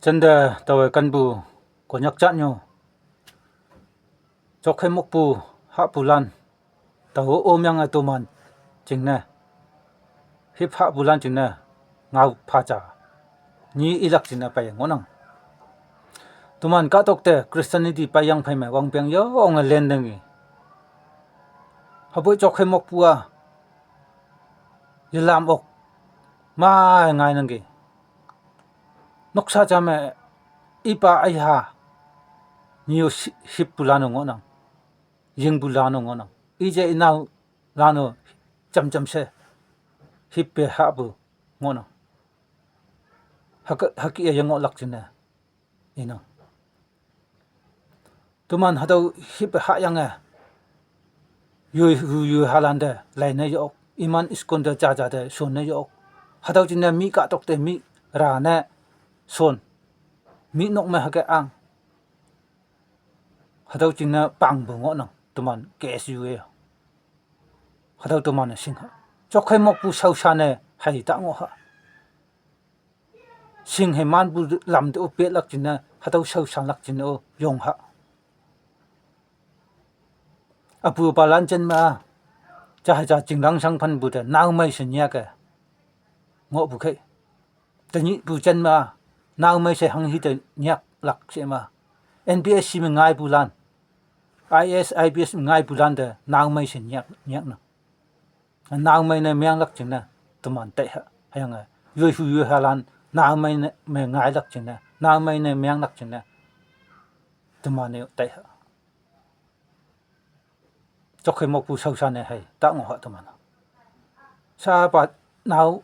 chân đề tàu căn bù của nhắc chặn nhau cho khai mốc bù hạ bù lan tàu ôm yang ai man chính nè hip hạ bù lan chính nè ngao pha trả ni ilak chính nè bay ngon nằng man cả tộc te Christianity bay yang phải mày wang biang yo ông là lên đằng họ bữa cho khai mốc bù à làm ốc mà ngay nằng gì nóc sa cha mẹ ipa ai ha nhiều hip bù lan ngon nằng riêng bù lan ngon nằng ije inau lano chăm se hip pe ha bu ngon nằng hak yang ngọ lak chine ina tuman hadau hip ha yang yu halande lai na yo iman iskonda cha de son na yo hadau chine mi ka tok te mi ra na son mi nok ma hak ang hadau chine pang bu ngọ nang tuman KSU e hadau tuman sing ha chokhai mok pu sau sa ne hai ta ngo ha sing he man bu lam de pe lak chine hadau sau sang lak chine o yong ha apu palan chen ma cha jinglang sang phan bu de nau mai sen ya ka ngo bu khai te ni bu chen ma nau mai se hang hi de nyak lak se ma NPSC me ngai bu lan IPS ngai bu lan de nau mai sen nyak na nau mai ne myang lak ching na tuman te ha hayang yu halan nau mai ne me ngai lak ching na nau mai ne myang lak ching na tuman ne te ha cho khai mok pu sau sa ne hai ta ngo ha tuman sa pa nau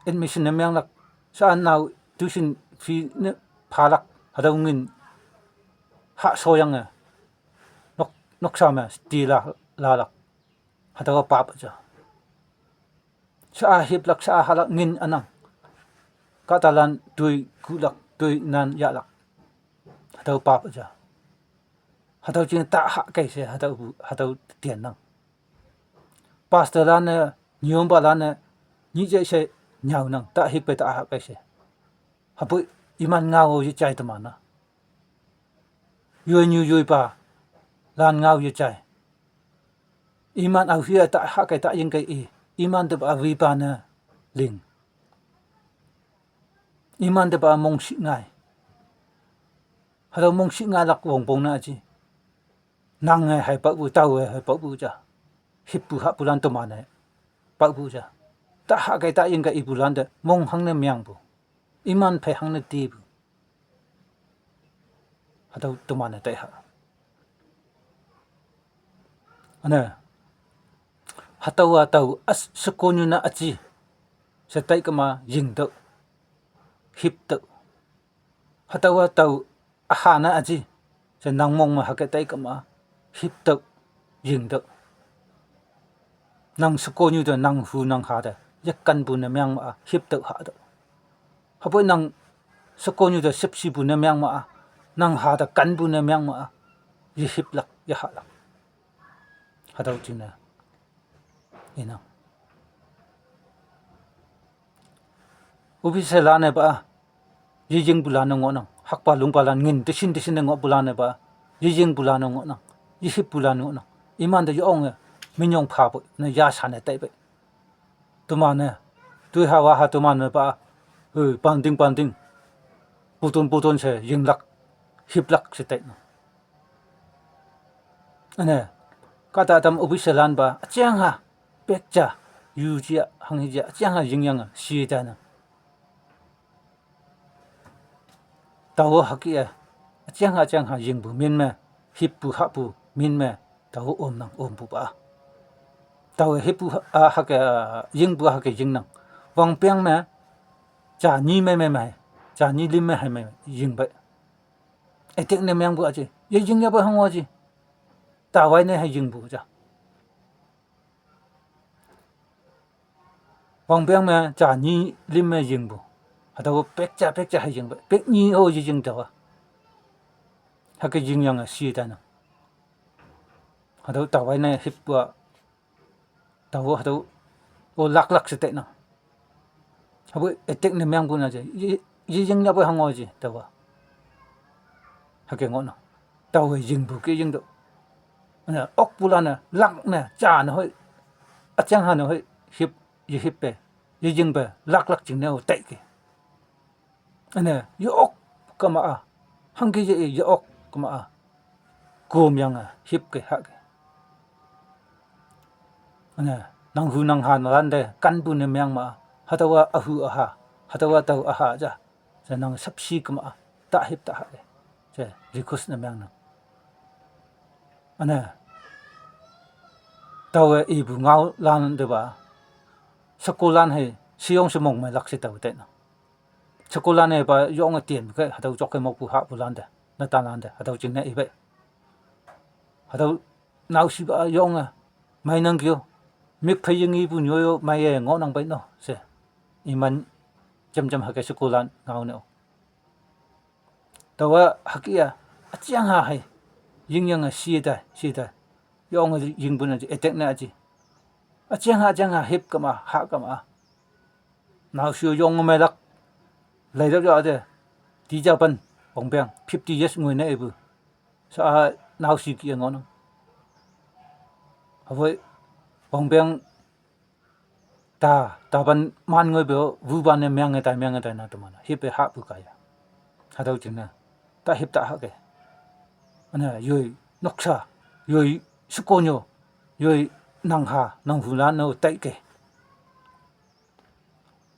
admission ne myang lak sa nau tuition fee ne pha lak hadaw ngin ha so yang nok sa ma sti la lak hadaw pa pa cha sa hip lak sa halak ngin anang katalan tui kulak tui nan ya lak hadaw pa pa cha hadaw chin ta ha kai se hadaw tiền nang pastor lan ne nyom ba lan ne ni je se nyau nang ta hip pe ta ha kai se hapu iman ngao ji chai ta mana yui pa lan ngao ji chai iman au hia ta ha kai ta yin kai i iman de ba vi pa na ling iman de ba mong si ngai hadaw mong si ngai lak wong pong na chi nang ngai hai pa bu tau hai pa bu cha hip pu ha pulan to man pa bu cha ta ha kai ta yin kai i pulan de mong hang ne myang bu iman phai hang ne ti bu hadaw to man te ha ana hataw as sukonyu na achi sa tai kama ying do hip do hataw ahana achi sa nangmong ma hakai tai kama hip do ying do nang sukonyu do nang hu nang ha da yakkan bu na myang ma hip do ha do hapoi nang sukonyu do sipsi bu na myang ma nang ha da kan bu na myang ma yi hip lak ya ha lak hadaw china ina ubi se la ne ba yi jing bu la no ngo nang hak pa lung pa lan ngin te sin ngo bu la ne ba yi jing bu la no ngo nang yi hip bu la no nang iman de yong min yong pha bu ne ya sa ne tai be tu ma ne tu ha wa ha tu ma ne ba pan ding puton se ying lak hip lak se tai no ane kata tam ubi se lan ba chiang ha pek cha yu ji hang ji chiang ha ying yang si da na tawo haki chiang ha ying bu min me hip bu ha bu min me tawo nang bu ba tawo hip bu ha ke ying bu ha ke ying nang wang piang me cha ni me cha ni lim me hai me ying ba etek ne myang bu a ji ye ying ya ba hang wa ji ta wai ne hai ying bu cha wang piang me cha ni lim me ying bu hadaw pek cha hai ying ba pek ni ho ji ying da wa ha ke ying yang si da na hadaw ta wai ne hip bu tawo hadaw o lak se te na habu etek ne myang bu na je yi ying ya ba hang wa ji da wa hake ngono tàu dừng bù kia dừng độ nè ốc bù lan nè lăng nè cha nó hơi achang hà nó hơi hiệp hiệp bè dừng bè lắc chừng nào tệ kì nè ốc cơ mà hăng cái gì ốc cơ mà gồm yang hiệp cái hạ cái nè nang hu nang han ran de kan bu ne myang ma hatawa ahu aha hatawa tau aha ja sa nang sapsi kama ta hip ta ha je request ne myang na ana tau e bu ngau lan de ba sakulan he siong se mong mai lak se tau te na sakulan e ba yong a tien ke hatau chok ke mok bu ha bu lan de na ta lan de hatau ching ne e be hatau nau si ba yong a mai nang kyo mik phai yang i bu nyoyo mai e ngo nang bai no se iman jam ha ke sakulan ngau ne tawa hakia achiang ha hai ying yang a si da yong a ying bu na etek na ji achiang ha hip kama ha kama nào siêu yong mai lak lấy đó cho de ti ja ban bong beng 50 years ngoi na bu sa nào si ki ngon với bong beng ta ban man ngoi bo vu ban ne myang ngai tai na to man hip e ha bu ka ya ha dau ching na ta hip ta ha ke ana yoi noksa yoi sukonyo yoi nang ha nang hu lan no tai ke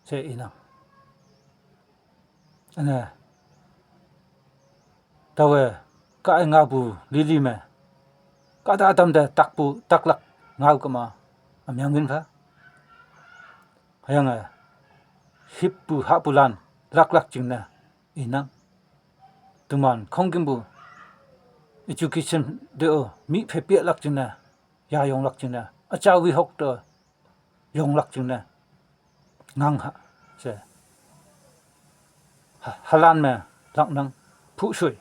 se ina ana tawe ka nga bu li me ka ta tam de tak lak ngau ka ma amyang win pha hayang hip bu ha bulan lak ching na ina tuman khong bu education de mi phe pia lak ching na ya yong lak ching na a chaw wi hok to yong lak ching na ngang ha se halan me lak nang phu shui